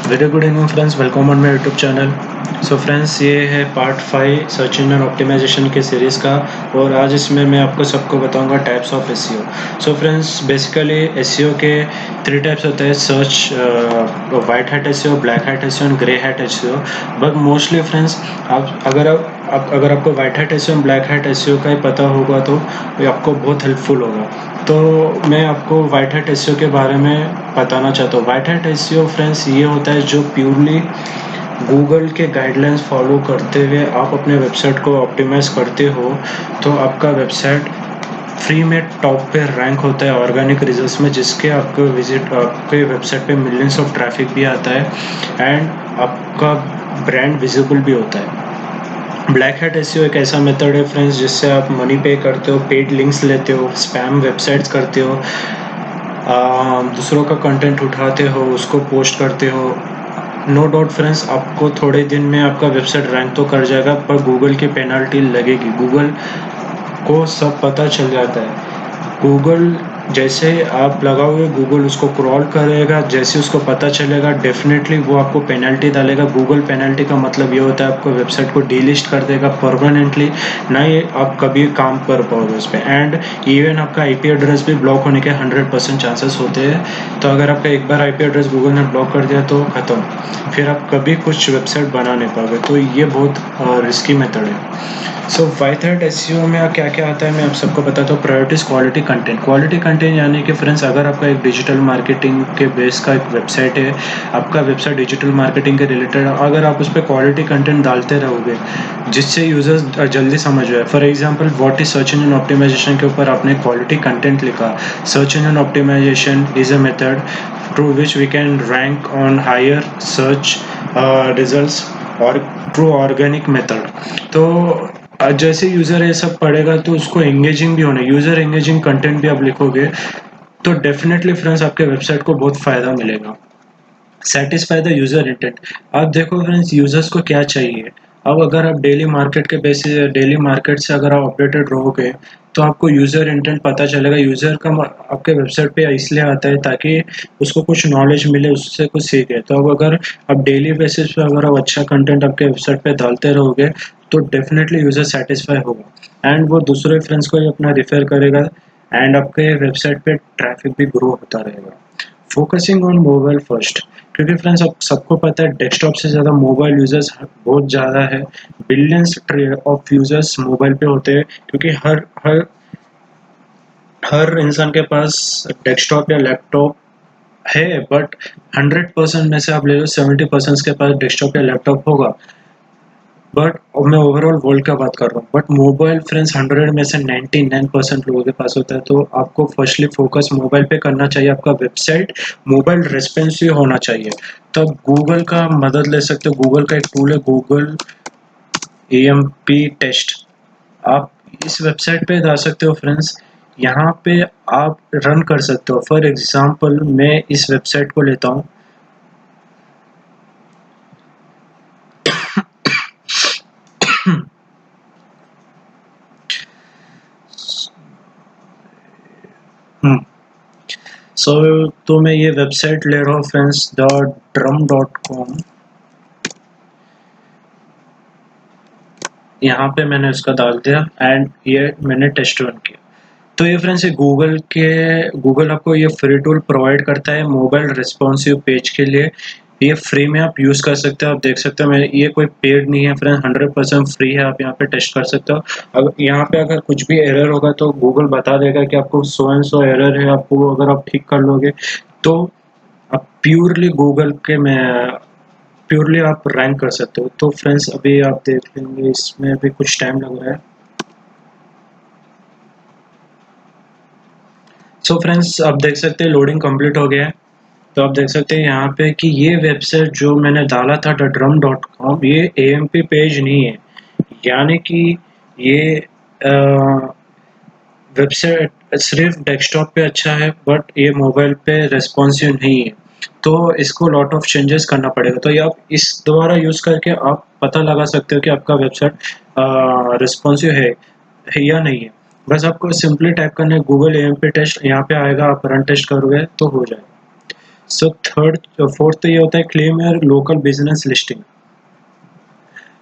Very good evening friends, welcome on my YouTube channel. So friends, ये है part 5 search engine optimisation के series का। और आज इसमें मैं आपको सबको बताऊंगा types of SEO. So friends, basically SEO के 3 टाइप्स होते हैं: search, white hat SEO, black hat SEO और grey hat SEO. But mostly friends, अगर आपको वाइट हैट एसईओ और ब्लैक हैट एसईओ का ही पता होगा तो ये आपको बहुत हेल्पफुल होगा। तो मैं आपको वाइट हैट एसईओ के बारे में बताना चाहता हूँ। वाइट हैट एसईओ फ्रेंड्स ये होता है जो प्योरली गूगल के गाइडलाइंस फॉलो करते हुए आप अपने वेबसाइट को ऑप्टिमाइज़ करते हो, तो आपका वेबसाइट फ्री में टॉप पे रैंक होता है ऑर्गेनिक रिजल्ट्स में, जिसके आपके वेबसाइट पे मिलियंस ऑफ ट्रैफिक भी आता है एंड आपका ब्रांड विजिबल भी होता है। ब्लैक हैट एसईओ एक ऐसा मेथड है फ्रेंड्स जिससे आप मनी पे करते हो, पेड लिंक्स लेते हो, स्पैम वेबसाइट्स करते हो, दूसरों का कंटेंट उठाते हो, उसको पोस्ट करते हो। नो डाउट फ्रेंड्स, आपको थोड़े दिन में आपका वेबसाइट रैंक तो कर जाएगा, पर गूगल की पेनल्टी लगेगी। गूगल को सब पता चल जाता है। गूगल जैसे आप लगाओगे, गूगल उसको क्रॉल करेगा। जैसे उसको पता चलेगा, डेफिनेटली वो आपको पेनल्टी डालेगा। गूगल पेनल्टी का मतलब ये होता है आपको वेबसाइट को डीलिस्ट कर देगा परमानेंटली, ना ही आप कभी काम कर पाओगे उस पर। एंड इवन आपका आईपी एड्रेस भी ब्लॉक होने के 100% चांसेस होते हैं। तो अगर आपका एक बार आईपी एड्रेस गूगल ने ब्लॉक कर दिया तो ख़त्म, फिर आप कभी कुछ वेबसाइट बना नहीं पाओगे। तो ये बहुत रिस्की मेथड है। सो वाइट हैट एसईओ में क्या क्या आता है मैं आप सबको बताता हूँ। Priorities quality content. Quality content यानी कि फ्रेंड्स, अगर आपका एक डिजिटल मार्केटिंग के बेस का एक वेबसाइट है, आपका वेबसाइट डिजिटल मार्केटिंग के रिलेटेड, अगर आप उस पर क्वालिटी कंटेंट डालते रहोगे जिससे यूजर्स जल्दी समझ जाए। For example, what is search engine optimisation के ऊपर आपने क्वालिटी कंटेंट लिखा। Search engine optimization is a method through which we can rank on higher search results और ट्रू ऑर्गेनिक मेथड। तो जैसे यूज़र ये सब पढ़ेगा तो उसको एंगेजिंग भी होना, यूज़र एंगेजिंग कंटेंट भी आप लिखोगे तो डेफिनेटली फ्रेंड्स आपके वेबसाइट को बहुत फ़ायदा मिलेगा। Satisfy the user intent. आप देखो फ्रेंड्स, यूज़र्स को क्या चाहिए। अब अगर आप डेली मार्केट से अगर आप अपडेटेड रहोगे तो आपको यूज़र इंटेंट पता चलेगा। यूज़र का आपके वेबसाइट पे इसलिए आता है ताकि उसको कुछ नॉलेज मिले, उससे कुछ सीखे। तो अब अगर आप डेली बेसिस पे अगर आप अच्छा कंटेंट आपके वेबसाइट पे डालते रहोगे तो डेफिनेटली यूज़र सेटिस्फाई होगा एंड वो दूसरे फ्रेंड्स को ही अपना रेफर करेगा एंड आपके वेबसाइट पे ट्रैफिक भी ग्रो होता रहेगा। फोकसिंग ऑन मोबाइल फर्स्ट, क्योंकि फ्रेंड्स अब सबको पता है डेस्कटॉप से ज़्यादा मोबाइल यूजर्स बहुत ज़्यादा है। बिलियंस ऑफ यूजर्स मोबाइल पे होते हैं, क्योंकि हर हर हर इंसान के पास डेस्कटॉप या लैपटॉप है। बट 100% में से आप ले लो, 70% के पास डेस्कटॉप या लैपटॉप होगा। बट मैं ओवरऑल वर्ल्ड का बात कर रहा हूँ। बट मोबाइल फ्रेंड्स 100 में से 99% लोगों के पास होता है। तो आपको फर्स्टली फोकस मोबाइल पे करना चाहिए। आपका वेबसाइट मोबाइल रेस्पॉन्सिव होना चाहिए। तो आप गूगल का मदद ले सकते हो। गूगल का एक टूल है, गूगल AMP टेस्ट। आप इस वेबसाइट पे जा सकते हो फ्रेंड्स। यहाँ पे आप रन कर सकते हो। फॉर एग्जाम्पल, मैं इस वेबसाइट को लेता हूँ। सो तो मैं ये वेबसाइट ले रहा हूँ फ्रेंड्स, drum.com। यहाँ पे मैंने उसका डाल दिया एंड ये मैंने टेस्ट रन किया। तो ये फ्रेंड्स, ये गूगल आपको ये फ्री टूल प्रोवाइड करता है मोबाइल रिस्पॉन्सिव पेज के लिए। ये फ्री में आप यूज़ कर सकते हो। आप देख सकते हो, मैं ये कोई पेड नहीं है फ्रेंड्स, 100% फ्री है। आप यहाँ पे टेस्ट कर सकते हो। अगर यहाँ पे अगर कुछ भी एरर होगा तो गूगल बता देगा कि आपको सो एंड सो एरर है। आपको अगर आप ठीक कर लोगे तो आप प्योरली आप रैंक कर सकते हो। तो फ्रेंड्स, अभी आप देख लेंगे, इसमें अभी कुछ टाइम लग रहा है। सो फ्रेंड्स, आप देख सकते हैं लोडिंग कंप्लीट हो गया है। तो आप देख सकते हैं यहाँ पे कि ये वेबसाइट जो मैंने डाला था drum.com, ये AMP पेज नहीं है। यानी कि ये वेबसाइट सिर्फ डेस्कटॉप पे अच्छा है, बट ये मोबाइल पे रेस्पॉन्सिव नहीं है। तो इसको लॉट ऑफ चेंजेस करना पड़ेगा। तो ये आप इस द्वारा यूज़ करके आप पता लगा सकते हो कि आपका वेबसाइट रिस्पॉन्सिव है या नहीं है। बस आपको सिंपली टाइप करना है गूगल AMP टेस्ट, यहाँ पे आएगा, आप रन टेस्ट करोगे तो हो जाएगा। सो फोर्थ तो ये होता है claim your local business listing.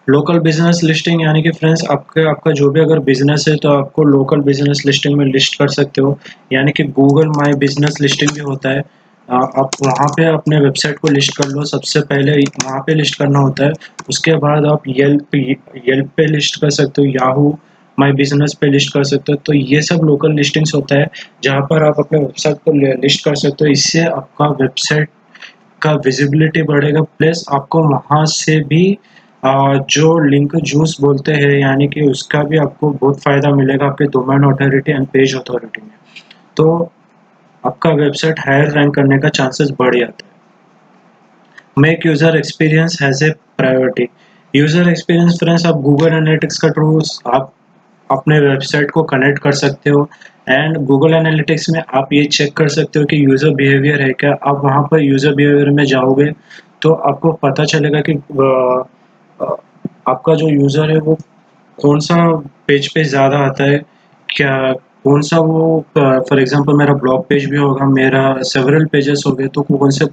Local business listing यानी कि फ्रेंड्स आपका जो भी अगर बिजनेस है तो आपको लोकल बिजनेस लिस्टिंग में लिस्ट कर सकते हो, यानी कि गूगल माई बिजनेस लिस्टिंग भी होता है। आप वहाँ पे अपने वेबसाइट को लिस्ट कर लो, सबसे पहले वहाँ पे लिस्ट करना होता है। उसके बाद आप येल्प पे लिस्ट कर सकते हो, याहू माई बिजनेस पे लिस्ट कर सकते हो। तो ये सब लोकल लिस्टिंग्स होता है जहाँ पर आप अपने वेबसाइट को लिस्ट कर सकते हो। इससे आपका वेबसाइट का विजिबिलिटी बढ़ेगा, प्लस आपको वहाँ से भी जो लिंक जूस बोलते हैं, यानी कि उसका भी आपको बहुत फ़ायदा मिलेगा आपके domain authority and page authority में। तो आपका वेबसाइट हायर रैंक करने का चांसेस बढ़ जाता है। Make user experience has a priority. User experience friends, आप गूगल एनालिटिक्स का थ्रू आप अपने वेबसाइट को कनेक्ट कर सकते हो, एंड गूगल एनालिटिक्स में आप ये चेक कर सकते हो कि यूज़र बिहेवियर है क्या। आप वहाँ पर यूज़र बिहेवियर में जाओगे तो आपको पता चलेगा कि अ, आपका जो यूज़र है वो कौन सा पेज पे ज़्यादा आता है, क्या कौन सा वो फॉर एग्जांपल मेरा ब्लॉग पेज भी होगा, मेरा सेवरल पेजेस हो गए, तो कौन से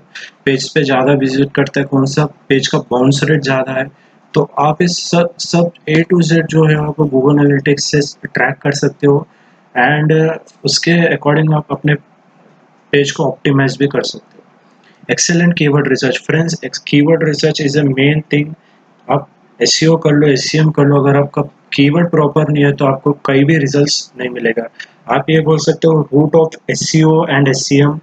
पेज पे ज़्यादा विजिट करता है, कौन सा पेज का बाउंस रेट ज़्यादा है। तो आप इस सब सब ए टू जेड जो है आप गूगल एनालिटिक्स से ट्रैक कर सकते हो, एंड उसके अकॉर्डिंग आप अपने पेज को ऑप्टिमाइज भी कर सकते हो। Excellent keyword research friends, keyword research is a main thing. आप एसईओ कर लो, एसईएम कर लो, अगर आपका कीवर्ड प्रॉपर नहीं है तो आपको कहीं भी रिजल्ट्स नहीं मिलेगा। आप ये बोल सकते हो root of SEO and SEM,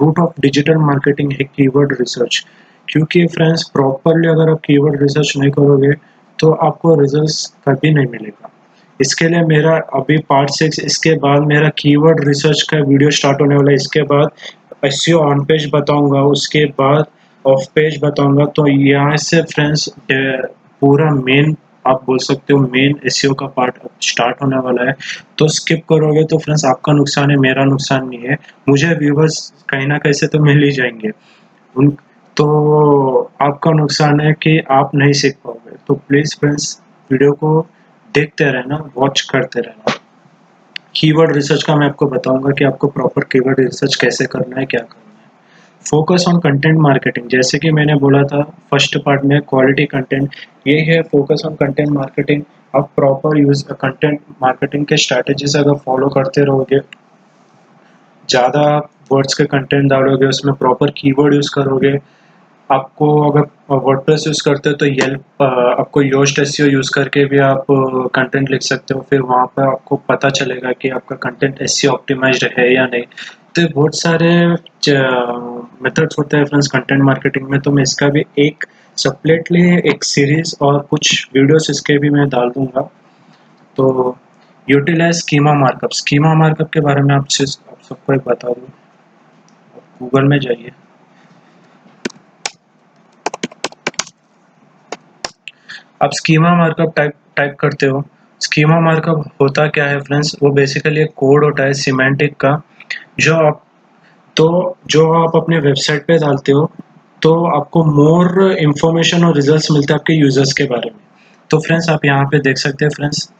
root of digital marketing है कीवर्ड रिसर्च। क्योंकि फ्रेंड्स प्रॉपरली अगर आप कीवर्ड रिसर्च नहीं करोगे तो आपको रिजल्ट्स कभी नहीं मिलेगा। इसके लिए मेरा अभी पार्ट 6, इसके बाद मेरा कीवर्ड रिसर्च का वीडियो स्टार्ट होने वाला है। इसके बाद एसईओ ऑन पेज बताऊंगा, उसके बाद ऑफ पेज बताऊंगा। तो यहाँ से फ्रेंड्स पूरा मेन, आप बोल सकते हो मेन एसईओ का पार्ट स्टार्ट होने वाला है। तो स्किप करोगे तो फ्रेंड्स आपका नुकसान है, मेरा नुकसान नहीं है। मुझे व्यूवर्स कहीं ना कहीं से तो मिल ही जाएंगे उन, तो आपका नुकसान है कि आप नहीं सीख पाओगे। तो प्लीज़ फ्रेंड्स वीडियो को देखते रहना, वॉच करते रहना। कीवर्ड रिसर्च का मैं आपको बताऊंगा कि आपको प्रॉपर कीवर्ड रिसर्च कैसे करना है, क्या करना है। फोकस ऑन कंटेंट मार्केटिंग, जैसे कि मैंने बोला था फर्स्ट पार्ट में क्वालिटी कंटेंट, ये है फोकस ऑन कंटेंट मार्केटिंग। आप प्रॉपर यूज कंटेंट मार्केटिंग के स्ट्रैटेजीज अगर फॉलो करते रहोगे, ज़्यादा वर्ड्स के कंटेंट डालोगे, उसमें प्रॉपर कीवर्ड यूज़ करोगे। आपको अगर वर्डप्रेस यूज़ करते हो तो येल्प, आपको योस्ट एसईओ यूज़ करके भी आप कंटेंट लिख सकते हो। फिर वहाँ पर आपको पता चलेगा कि आपका कंटेंट एसईओ ऑप्टिमाइज्ड है या नहीं। तो बहुत सारे मेथड्स होते हैं फ्रेंड्स कंटेंट मार्केटिंग में। तो मैं इसका भी एक सेपरेटली एक सीरीज और कुछ वीडियोस इसके भी मैं डाल दूंगा। तो utilize schema markup, schema markup के बारे में आप सबको एक बता दूँ। गूगल में जाइए, आप स्कीमा मार्कअप टाइप टाइप करते हो। स्कीमा मार्कअप होता क्या है फ्रेंड्स, वो बेसिकली एक कोड होता है सिमेंटिक का, जो आप तो जो आप अपने वेबसाइट पे डालते हो तो आपको मोर इंफॉर्मेशन और रिजल्ट्स मिलते हैं आपके यूजर्स के बारे में। तो फ्रेंड्स आप यहाँ पे देख सकते हैं फ्रेंड्स,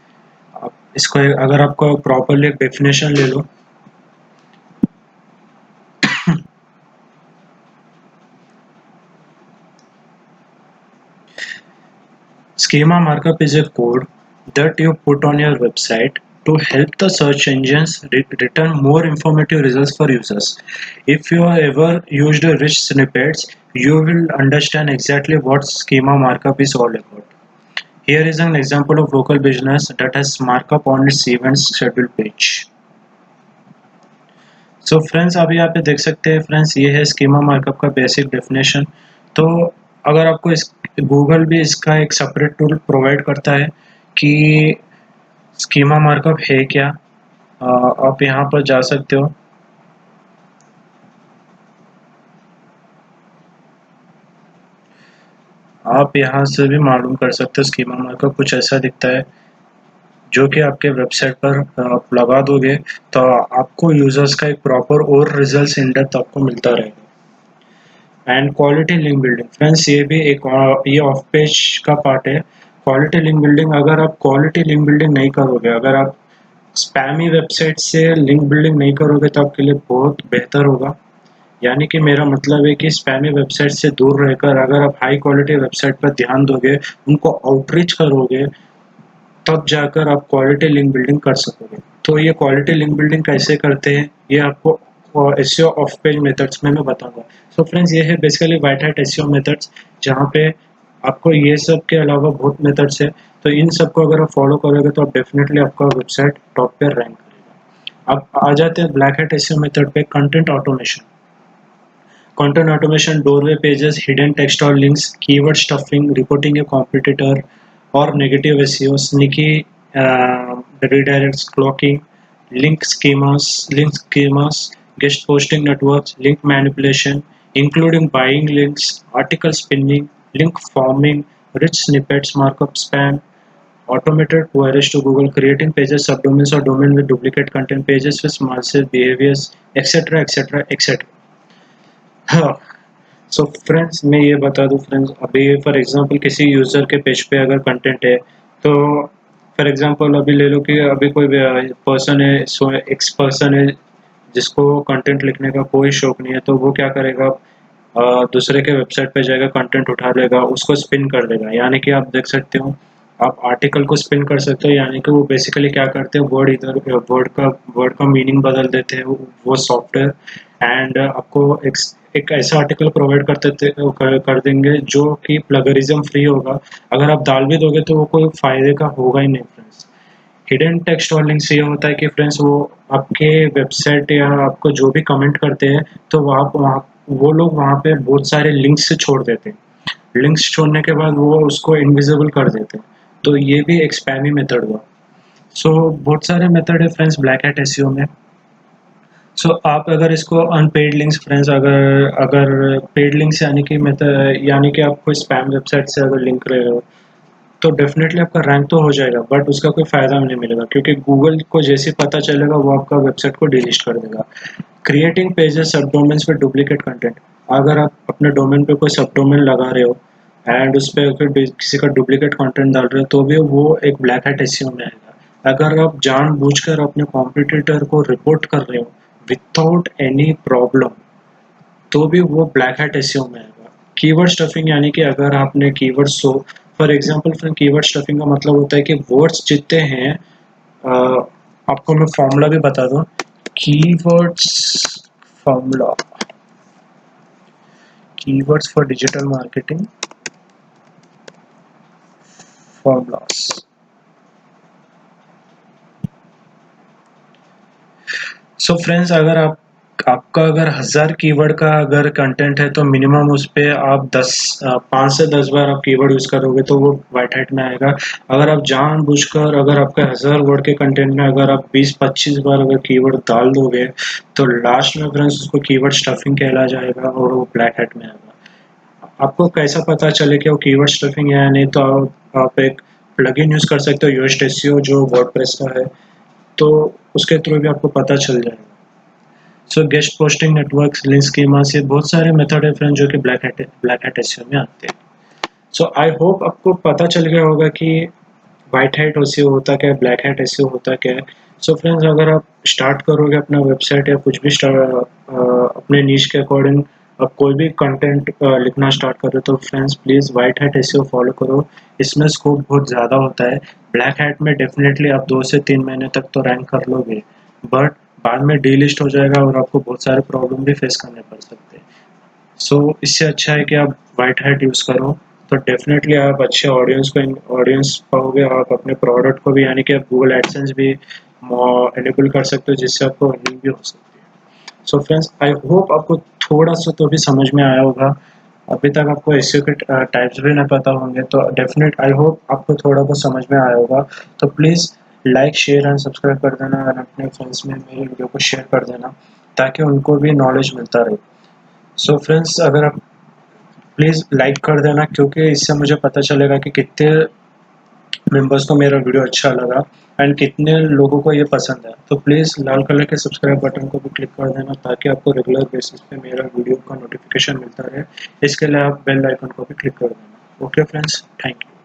आप इसको अगर आपको प्रॉपरली एक डेफिनेशन ले लो। Schema markup is a code that you put on your website to help the search engines return more informative results for users. If you have ever used a rich snippets, you will understand exactly what schema markup is all about. Here is an example of local business that has markup on its events schedule page. So friends अभी यहाँ पे देख सकते हैं friends, ये है schema markup का basic definition. तो अगर आपको इस गूगल भी इसका एक सेपरेट टूल प्रोवाइड करता है कि स्कीमा मार्कअप है क्या, आप यहाँ पर जा सकते हो। आप यहाँ से भी मालूम कर सकते हो स्कीमा मार्कअप कुछ ऐसा दिखता है, जो कि आपके वेबसाइट पर आप लगा दोगे तो आपको यूजर्स का एक प्रॉपर और रिजल्ट्स इन डेप्थ आपको मिलता रहेगा। And quality link building friends, ये भी एक ये ऑफ पेज का पार्ट है। क्वालिटी लिंक बिल्डिंग, अगर आप क्वालिटी लिंक बिल्डिंग नहीं करोगे, अगर आप स्पैमी वेबसाइट से लिंक बिल्डिंग नहीं करोगे तो आपके लिए बहुत बेहतर होगा। यानी कि मेरा मतलब है कि स्पैमी वेबसाइट से दूर रहकर अगर आप हाई क्वालिटी वेबसाइट पर ध्यान दोगे, उनको आउटरीच करोगे, तब जाकर आप क्वालिटी लिंक बिल्डिंग कर सकोगे। तो ये क्वालिटी लिंक बिल्डिंग कैसे करते हैं, ये आपको एसईओ ऑफ पेज मेथड्स में मैं बताऊंगा। सो फ्रेंड्स, ये है basically white hat SEO methods, जहाँ पे आपको ये सब के अलावा बहुत मेथड्स है। तो इन सबको अगर आप फॉलो करोगे तो आप डेफिनेटली आपका वेबसाइट टॉप पे रैंक करेगा। अब आ जाते हैं ब्लैक हैट एसईओ मेथड पे, content automation. Content automation, doorway pages, hidden text और लिंक्स, कीवर्ड स्टफिंग, रिपोर्टिंग ए कॉम्पिटिटर और negative SEO, sneaky redirects, clocking, link schemas, guest posting networks, link manipulation, including buying links, article spinning, link farming, rich snippets, markup spam, automated queries to Google, creating pages, subdomains or domain with duplicate content, pages with malicious behaviors, etc., etc., etc. हाँ, so friends, मैं ये बता दूं friends, अभी for example किसी user के page पे अगर कंटेंट है, तो फॉर एग्जांपल अभी ले लो कि अभी कोई पर्सन है, सो एक्स पर्सन है, जिसको कंटेंट लिखने का कोई शौक नहीं है, तो वो क्या करेगा, दूसरे के वेबसाइट पे जाएगा, कंटेंट उठा लेगा, उसको स्पिन कर देगा। यानी कि आप देख सकते हो, आप आर्टिकल को स्पिन कर सकते हो। यानी कि वो बेसिकली क्या करते हैं, वर्ड का मीनिंग बदल देते हैं वो सॉफ्टवेयर, एंड आपको एक ऐसा आर्टिकल प्रोवाइड कर देंगे जो कि प्लगरिज्म फ्री होगा। अगर आप डाल भी दोगे तो वो कोई फ़ायदे का होगा ही नहीं फ्रेंड्स। हिडन टेक्स्ट और लिंक्स ये होता है कि फ्रेंड्स, वो आपके वेबसाइट या आपको जो भी कमेंट करते हैं, तो वहाँ वो लोग वहाँ पे बहुत सारे लिंक्स छोड़ देते हैं। लिंक्स छोड़ने के बाद वो उसको इनविजिबल कर देते हैं। तो ये भी एक स्पैमी मेथड हुआ। सो बहुत सारे मेथड है फ्रेंड्स ब्लैक हैट एसईओ में। सो आप अगर इसको अनपेड लिंक्स फ्रेंड्स, अगर अगर पेड लिंक्स यानी कि यानी कि आप कोई स्पैम वेबसाइट से अगर लिंक रहे हो, तो डेफिनेटली आपका रैंक तो हो जाएगा, बट उसका कोई फ़ायदा नहीं मिलेगा, क्योंकि गूगल को जैसे पता चलेगा वो आपका वेबसाइट को डिलीट कर देगा। क्रिएटिंग पेजेस सब डोमेन्स with डुप्लीकेट कंटेंट, अगर आप अपने डोमेन पे कोई सब डोमेन लगा रहे हो एंड उस पे अगर किसी का डुप्लीकेट कंटेंट डाल रहे हो, तो भी वो एक ब्लैक हैट एसईओ में आएगा। अगर आप जानबूझकर अपने कॉम्पिटिटर को रिपोर्ट कर रहे हो विदाउट एनी प्रॉब्लम, तो भी वो ब्लैक हैट एसईओ में आएगा। कीवर्ड स्टफिंग, यानी कि अगर आपने keyword for example friend, keyword stuffing का मतलब होता है कि वर्ड्स जितने हैं, आपको मैं फॉर्मूला भी बता दूं। Keywords formula, keywords for digital marketing formulas. So friends, अगर आपका अगर 1000 कीवर्ड का अगर कंटेंट है, तो मिनिमम उस पे आप 5 से 10 बार आप कीवर्ड यूज़ करोगे तो वो व्हाइट हैट में आएगा। अगर आप जानबूझकर अगर आपके 1000 वर्ड के कंटेंट में अगर आप 20-25 बार अगर कीवर्ड डाल दोगे, तो लास्ट में फ्रेंड्स उसको कीवर्ड स्टफिंग कहला जाएगा और वो ब्लैक हैट में आएगा। आपको कैसा पता चले कि वो कीवर्ड स्टफिंग है या नहीं, तो आप एक प्लगइन यूज़ कर सकते हो, योस्ट एसईओ, जो वर्डप्रेस का है, तो उसके थ्रू भी आपको पता चल जाएगा। सो guest posting networks, link schema से बहुत सारे मेथड है फ्रेंड, जो कि ब्लैक हैट एसईओ में आते हैं। सो आई होप आपको पता चल गया होगा कि व्हाइट हैट एसईओ होता क्या है, ब्लैक हैट एसईओ होता क्या है। सो फ्रेंड्स, अगर आप स्टार्ट करोगे अपना वेबसाइट या कुछ भी अपने नीश के अकॉर्डिंग आप कोई भी कंटेंट लिखना स्टार्ट करो, तो friends please white hat SEO follow करो। इसमें स्कोप बहुत ज़्यादा होता है। ब्लैक हैट में डेफिनेटली आप 2 से 3 महीने तक तो रैंक कर लोगे, बट बाद में डीलिस्ट हो जाएगा और आपको बहुत सारे प्रॉब्लम भी फेस करने पड़ सकते हैं। सो इससे अच्छा है कि आप व्हाइट हैट यूज़ करो, तो डेफिनेटली आप अच्छे ऑडियंस पाओगे। आप अपने प्रोडक्ट को भी, यानी कि आप गूगल एडसेंस भी एनेबल कर सकते हो, जिससे आपको अर्निंग भी हो सकती है। सो फ्रेंड्स, आई होप आपको थोड़ा सा तो भी समझ में आया होगा। अभी तक आपको एसईओ के टाइप्स भी नहीं पता होंगे, तो डेफिनेट आई होप आपको थोड़ा बहुत समझ में आया होगा। तो please like, share and subscribe कर देना, और अपने फ्रेंड्स में मेरे वीडियो को शेयर कर देना, ताकि उनको भी नॉलेज मिलता रहे। सो फ्रेंड्स, अगर आप प्लीज़ लाइक कर देना, क्योंकि इससे मुझे पता चलेगा कि कितने मेंबर्स को मेरा वीडियो अच्छा लगा एंड कितने लोगों को ये पसंद है। तो प्लीज़ लाल कलर के सब्सक्राइब बटन को भी क्लिक कर देना, ताकि आपको रेगुलर बेसिस पे मेरा वीडियो का नोटिफिकेशन मिलता रहे। इसके लिए आप बेल आइकन को भी क्लिक कर देना। Okay friends, thank you.